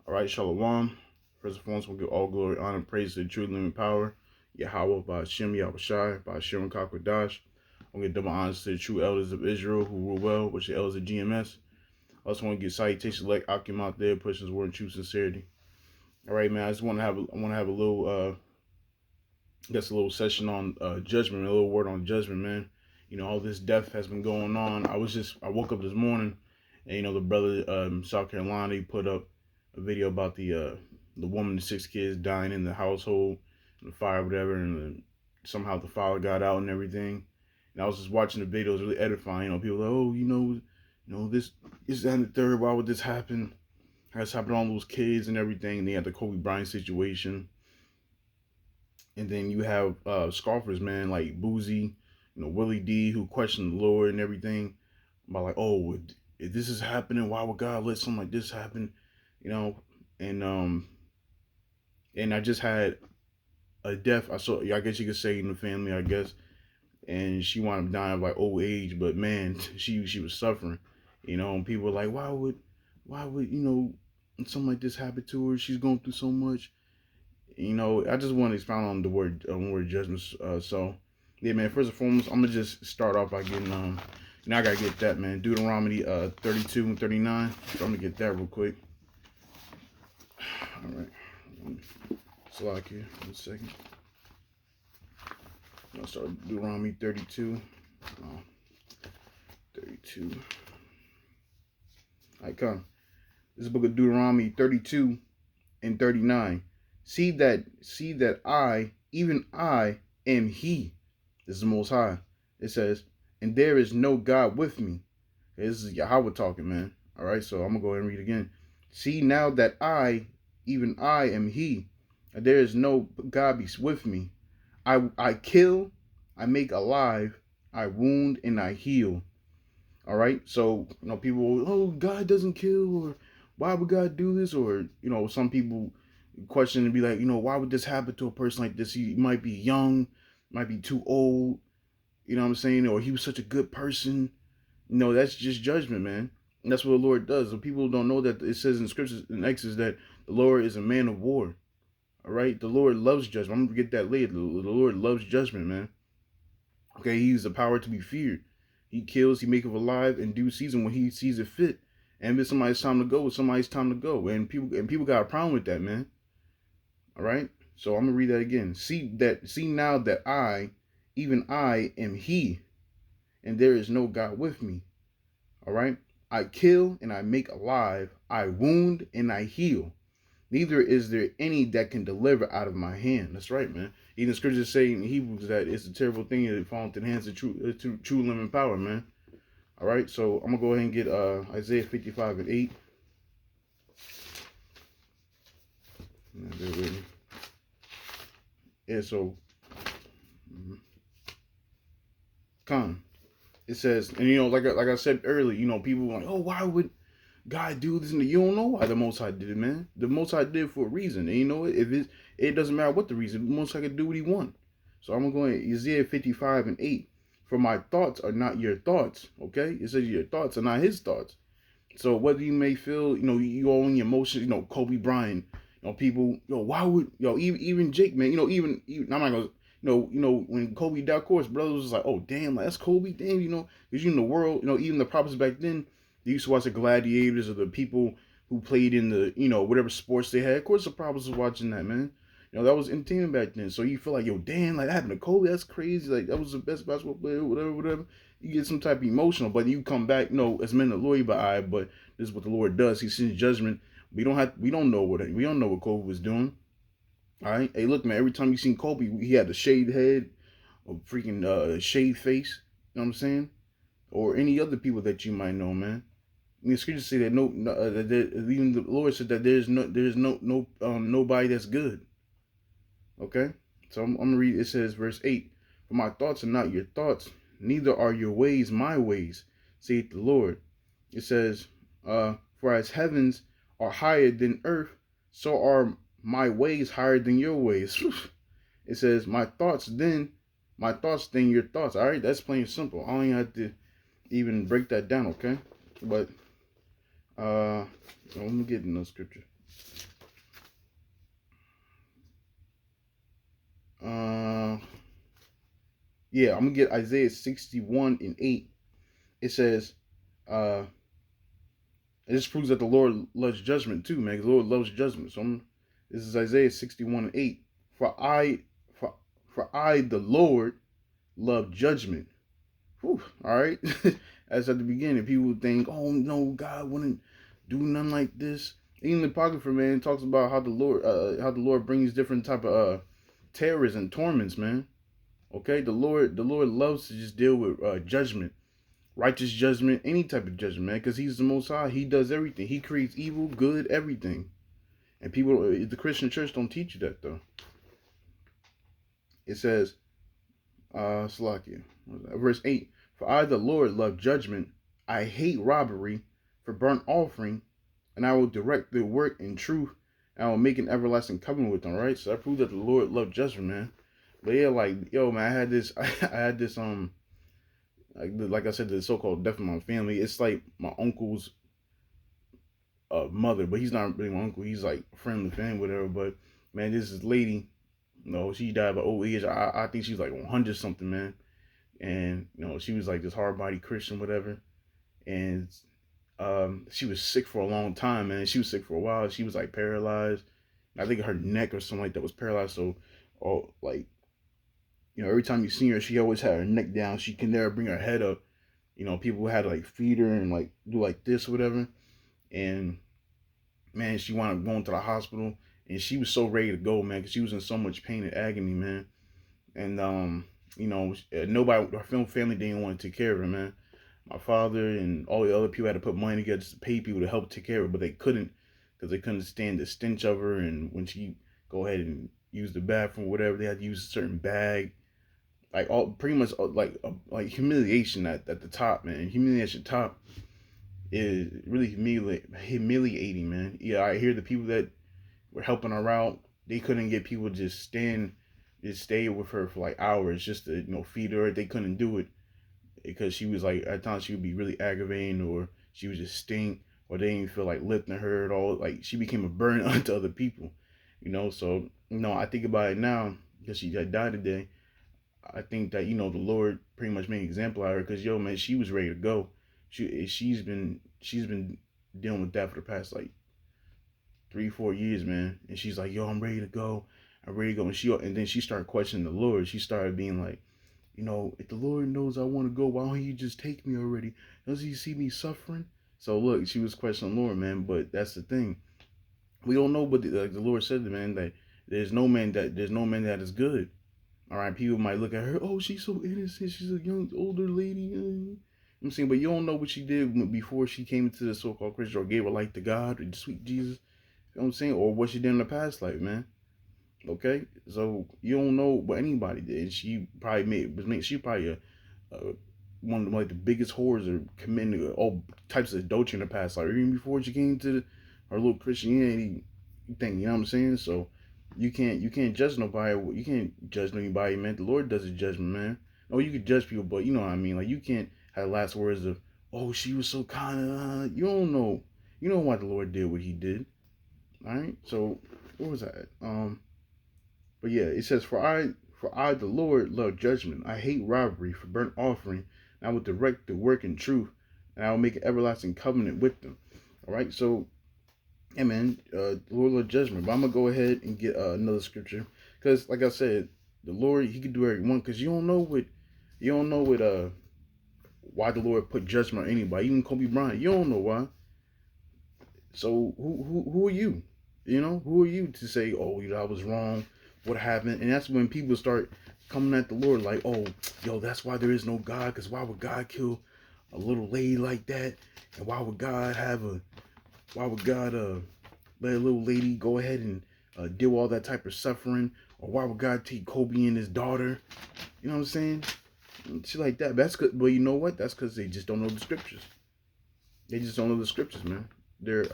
All right, Shalom. First and foremost, we'll give all glory, honor, and praise to the true living power, Yahweh, by Hashem, Yahushai, by Hashem, Kakwadash. We'll give double honors to the true elders of Israel who rule well, which are elders of GMS. I also want to give salutations like Akim out there, pushing his word in true sincerity. All right, man. I just want to have a little, a little session on judgment, a little word on judgment, man. You know, all this death has been going on. I woke up this morning, and you know, the brother South Carolina, he put up a video about the woman and 6 kids dying in the household, in the fire, whatever, and somehow the fire got out and everything. And I was just watching the video; it was really edifying. You know, people were like, oh, you know, this that and the third. Why would this happen? Has happened to all those kids and everything. And they had the Kobe Bryant situation, and then you have scoffers, man, like Boozy, you know, Willie D, who questioned the Lord and everything about like, oh, if this is happening, why would God let something like this happen? You know, and I just had a death. I guess you could say, in the family, I guess, and she wound up dying of like old age. But man, she was suffering. You know, and people were like, why would you know something like this happen to her? She's going through so much. You know, I just want to expound on the word judgment. So yeah, man. First and foremost, I'm gonna just start off by getting you know, I gotta get that, man. Deuteronomy 32 and 39. So I'm gonna get that real quick. All right. Slack here. 1 second. I'll start Deuteronomy 32. 32. All right, come. This is the book of Deuteronomy 32 and 39. See that I, even I, am He. This is the Most High. It says, and there is no God with me. Okay, this is Yahweh talking, man. All right, so I'm going to go ahead and read again. See now that I, even I, am He. And there is no God with me. I kill, I make alive, I wound, and I heal. All right, so, you know, people, oh, God doesn't kill, or why would God do this? Or, you know, some people question and be like, you know, why would this happen to a person like this? He might be young, might be too old, you know what I'm saying? Or he was such a good person. No, that's just judgment, man. And that's what the Lord does. So people don't know that it says in scriptures in Exodus that the Lord is a man of war. All right, the Lord loves judgment. I'm gonna get that later. The Lord loves judgment, man. Okay, He's the power to be feared. He kills, He maketh alive in due season when He sees it fit. And if it's somebody's time to go, it's somebody's time to go. And people got a problem with that, man. All right, so I'm gonna read that again. See now that I, even I, am He, and there is no God with me. All right, I kill and I make alive. I wound and I heal. Neither is there any that can deliver out of my hand. That's right, man. Even the scriptures say in Hebrews that it's a terrible thing that it falls into the hands of true living power, man. All right, so I'm gonna go ahead and get Isaiah 55 and 8. Yeah, so come. It says, and you know, like I said earlier, you know, people were like, oh, why would God do this? And you don't know why the Most High did it, man. The Most High did it for a reason. And you know, it doesn't matter what the reason. The Most High can do what He wants. So I'm going to go Isaiah 55 and 8. For my thoughts are not your thoughts. Okay, it says your thoughts are not His thoughts. So whether you may feel, you know, you own your emotions, you know, Kobe Bryant, you know, people, yo, why would, yo, even Jake, man, you know, even I'm not gonna, you know, when Kobe died, of course, brothers was like, oh, damn, like, that's Kobe, damn, you know, because you know, the world, you know, even the prophets back then, they used to watch the gladiators or the people who played in the, you know, whatever sports they had. Of course, the prophets was watching that, man. You know, that was entertainment back then. So you feel like, yo, damn, like that happened to Kobe, that's crazy. Like, that was the best basketball player, whatever. You get some type of emotional, but you come back, you know, as men of lawyer by eye, but this is what the Lord does. He sends judgment. We don't know what Kobe was doing. All right. Hey, look, man, every time you seen Kobe, he had a shaved head, a freaking shaved face. You know what I'm saying? Or any other people that you might know, man. I mean, the scriptures say that even the Lord said that there's nobody that's good. Okay, so I'm gonna read. It says, verse 8: For my thoughts are not your thoughts, neither are your ways my ways, saith the Lord. It says, for as heavens are higher than earth, so are my ways higher than your ways. It says, my thoughts then your thoughts. All right, that's plain and simple. I don't even have to even break that down, okay? But let me get in the scripture. yeah, I'm gonna get Isaiah 61:8. It says, uh, this proves that the Lord loves judgment too, man. The Lord loves judgment. So this is Isaiah 61:8. For I, for, for I, the Lord, love judgment. Whew, all right. As at the beginning, people think, oh no, God wouldn't do nothing like this. Even the Apocrypha, man, talks about how the Lord brings different type of terrors and torments, man. Okay, the Lord loves to just deal with judgment, righteous judgment, any type of judgment, man, because He's the Most High. He does everything. He creates evil, good, everything. And people, the Christian church don't teach you that though. It says, Salakia, verse 8. For I, the Lord, love judgment. I hate robbery for burnt offering, and I will direct their work in truth, and I will make an everlasting covenant with them. Right. So I prove that the Lord loved judgment, man. But yeah, like, yo, man, I had this, like I said, the so-called death of my family. It's like my uncle's mother, but he's not really my uncle. He's like a friend of the family, whatever. But man, this is lady, she died by old age. I think she was like 100 something, man. And she was like this hard body Christian, whatever. And she was sick for a long time, man. She was sick for a while. She was like paralyzed. I think her neck or something like that was paralyzed. So, like, every time you see her, she always had her neck down. She can never bring her head up. People had to like feed her and like do like this or whatever. And man, she wound up going to the hospital, and she was so ready to go, man, because she was in so much pain and agony, man. And nobody, her family didn't want to take care of her, man. My father and all the other people had to put money together just to pay people to help take care of her, but they couldn't, because they couldn't stand the stench of her. And when she go ahead and use the bathroom or whatever, they had to use a certain bag. Like all pretty much like humiliation at the top, man. Humiliation top is really humiliating, man. Yeah, I hear the people that were helping her out, they couldn't get people to just stay with her for like hours just to feed her. They couldn't do it because she was like, at times she would be really aggravating, or she would just stink, or they didn't even feel like lifting her at all. Like she became a burden unto other people, So I think about it now because she died today. I think that the Lord pretty much made an example of her, because man, she was ready to go. She's been dealing with that for the past like 3-4 years, man. And she's like, I'm ready to go. I'm ready to go. And then she started questioning the Lord. She started being like, if the Lord knows I want to go, why don't He just take me already? Does He see me suffering? So look, she was questioning the Lord, man. But that's the thing. We don't know, but the Lord said to man that there's no man that is good. All right, people might look at her, oh, she's so innocent. She's a young, older lady. I'm saying, but you don't know what she did before she came into the so-called Christian, or gave her life to God, or sweet Jesus. You know what I'm saying? Or what she did in the past life, man. Okay? So you don't know what anybody did. She probably one of like the biggest whores, or committing all types of adultery in the past life, even before she came to her little Christianity thing. You know what I'm saying? So you can't judge nobody. You can't judge anybody, man. The Lord does a judgment, man. No, you can judge people, but you know what I mean. Like, you can't have the last words of, oh, she was so kind. You don't know. You know why the Lord did what He did. All right. So what was that? But yeah, it says, for I, the Lord, love judgment. I hate robbery for burnt offering. And I will direct the work in truth, and I will make an everlasting covenant with them. All right. So, yeah, man, the Lord loves judgment. But I'm gonna go ahead and get another scripture, because, like I said, the Lord, He can do whatever He wants, because you don't know why the Lord put judgment on anybody, even Kobe Bryant. You don't know why. So who are you? Who are you to say, oh, I was wrong? What happened? And that's when people start coming at the Lord like, oh, that's why there is no God, because why would God kill a little lady like that? And why would God let a little lady go ahead and deal with all that type of suffering? Or why would God take Kobe and his daughter? You know what I'm saying? Shit like that. That's good. But you know what? That's because they just don't know the scriptures. They just don't know the scriptures, man. They're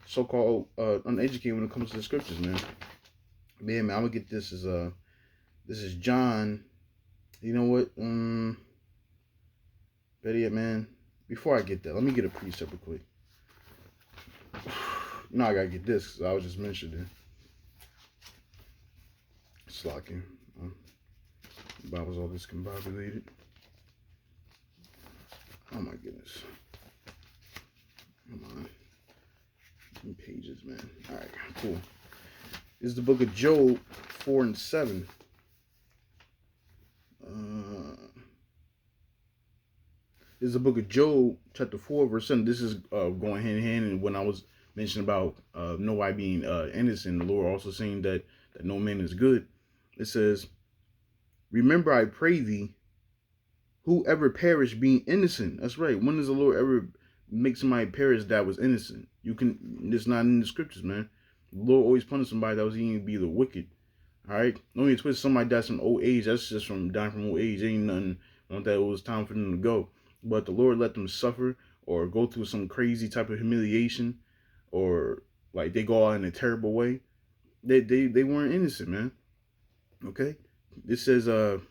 so-called uneducated when it comes to the scriptures, man. Yeah, man, I'm gonna get this is John. You know what? Better yet, man. Before I get that, let me get a precept real quick. Now I gotta get this, because I was just mentioning. Slacking. The Bible's all discombobulated. Oh my goodness. Come on. Pages, man. All right, cool. This is the book of Job 4 and 7. This is the book of Job, chapter 4, verse 7. This is going hand in hand. And when I was mentioning about nobody being innocent, the Lord also saying that no man is good. It says, remember, I pray thee, whoever perish being innocent. That's right. When does the Lord ever make somebody perish that was innocent? It's not in the scriptures, man. The Lord always punished somebody that was even be the wicked. All right. Don't even twist somebody that's from old age. That's just from dying from old age. Ain't nothing on that. It was time for them to go. But the Lord let them suffer or go through some crazy type of humiliation, or like they go out in a terrible way. They weren't innocent, man. Okay. This says or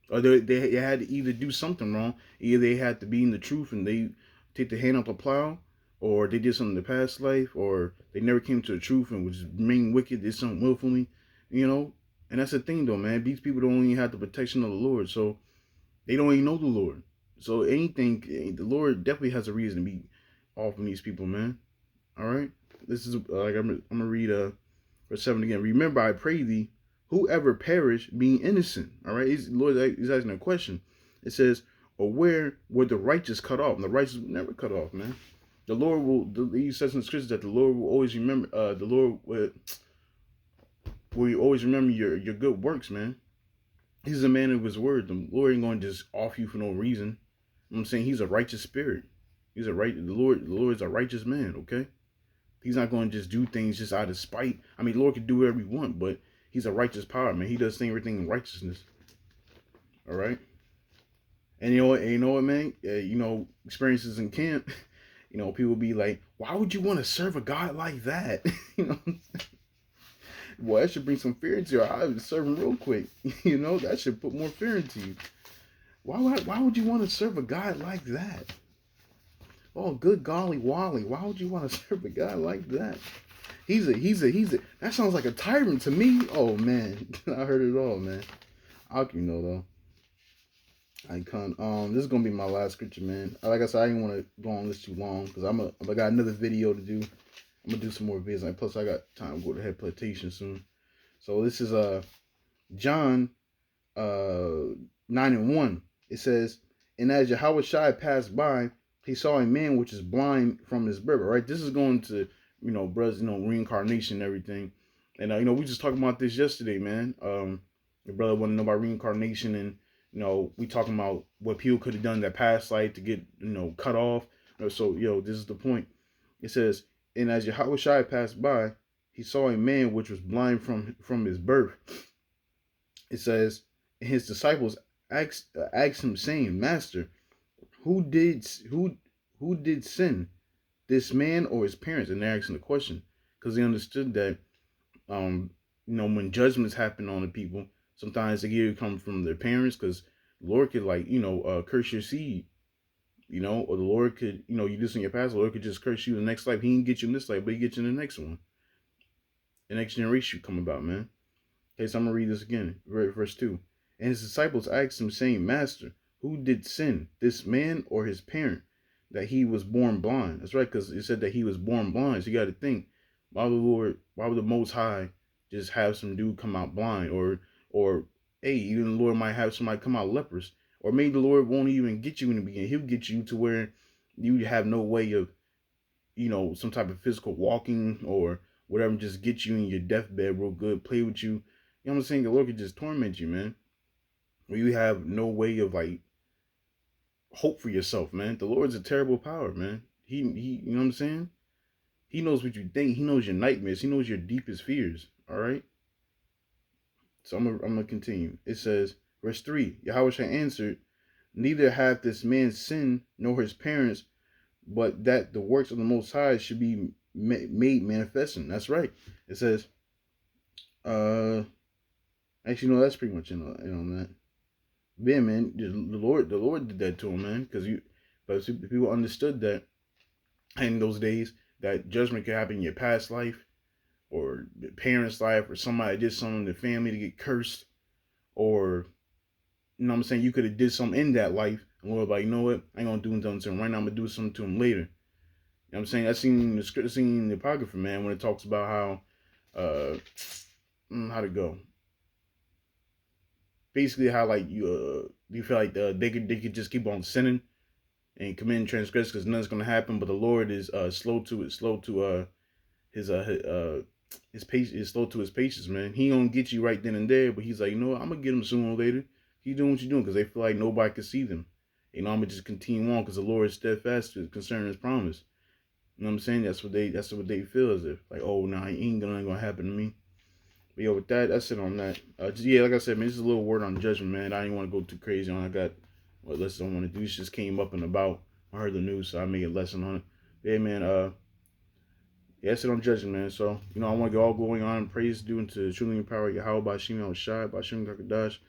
they had to either do something wrong. Either they had to be in the truth and they take the hand off the plow, or they did something in the past life, or they never came to the truth and was being wicked, did something willfully, And that's the thing, though, man. These people don't even have the protection of the Lord, so they don't even know the Lord. So anything, the Lord definitely has a reason to be off from these people, man. All right. This is like I'm gonna read verse 7 again. Remember, I pray thee, whoever perish being innocent. All right. The Lord is asking a question. It says, or where were the righteous cut off? And the righteous will never cut off, man. The Lord will. He says in the scriptures that the Lord will always remember. The Lord will always remember your good works, man. He's a man of his word. The Lord ain't going to just off you for no reason. I'm saying he's a righteous spirit. The Lord is a righteous man, okay? He's not going to just do things just out of spite. I mean, the Lord can do whatever he wants, but he's a righteous power, man. He does everything in righteousness. All right? And you know what, man? Experiences in camp, people be like, why would you want to serve a God like that? Boy, that should bring some fear into you. I would serve him real quick. That should put more fear into you. Why would you want to serve a God like that? Oh, good golly Wally. Why would you want to serve a guy like that? He's a that sounds like a tyrant to me. Oh man. I heard it all, man. Though. I can't. This is gonna be my last scripture, man. Like I said, I didn't want to go on this too long because I got another video to do. I'm gonna do some more videos. Plus I got time to go to head plantation soon. So this is John 9:1. It says, and as Yahweh passed by, he saw a man which is blind from his birth. Right, this is going to brothers, reincarnation and everything. And we just talking about this yesterday, man. The brother wanted to know about reincarnation, and we talking about what people could have done in their past life to get cut off. So this is the point. It says, and as Yahweh passed by, he saw a man which was blind from his birth. It says, and his disciples asked him, saying, Master, who did sin, this man or his parents? And they're asking the question because they understood that when judgments happen on the people, sometimes they either come from their parents, because the Lord could curse your seed, or the Lord could, you do this in your past, the Lord could just curse you in the next life. He didn't get you in this life, but he get you in the next one. The next generation come about, man. Okay, so I'm gonna read this again, verse 2. And his disciples asked him, saying, Master, who did sin, this man or his parent, that he was born blind? That's right, because it said that he was born blind. So you got to think, why would the Most High just have some dude come out blind, or hey, even the Lord might have somebody come out leprous, or maybe the Lord won't even get you in the beginning. He'll get you to where you have no way of, some type of physical walking or whatever, just get you in your deathbed real good, play with you. You know what I'm saying? The Lord could just torment you, man. Where you have no way of hope for yourself, man. The Lord's a terrible power, man. He you know what I'm saying? He knows what you think. He knows your nightmares. He knows your deepest fears. All right. So I'm gonna continue. It says, verse 3, Yahweh answered, neither hath this man sinned nor his parents, but that the works of the Most High should be made manifesting. That's right. It says, actually, no, that's pretty much in on that. Yeah, man, the Lord did that to him, man, but people understood that in those days that judgment could happen in your past life, or the parents' life, or somebody did something in the family to get cursed, or You know what I'm saying? You could have did something in that life, and Lord, like, you know what? I ain't gonna do nothing to him right now. I'm gonna do something to him later. You know what I'm saying? I seen in the script, seen in the Apocrypha, man, when it talks about how to go. Basically, how like you feel like they could just keep on sinning and committing transgressions because nothing's gonna happen. But the Lord is slow to his patience is slow to his patience, man. He gonna get you right then and there, but he's like, you know what? I'm gonna get him sooner or later. Keep doing what you're doing because they feel like nobody can see them. You know, I'm gonna just continue on because the Lord is steadfast concerning His promise. You know what I'm saying? That's what they feel as if like, oh, no, it ain't gonna happen to me. But yo, with that, that's it on that. Yeah, like I said, man, this is a little word on judgment, man. I didn't want to go too crazy on. I got what lesson I want to do. This just came up and about. I heard the news, so I made a lesson on it. Yeah, man. Yeah, that's it on judgment, man. So I want to get all going on and praise due into truly empower Yahweh by Shimon Shai, by Shimon Kakadash.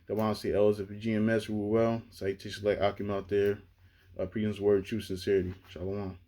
The want to say L's if GMS rule well. Citation like Akim out there. Preaching His word, true sincerity. Shalom.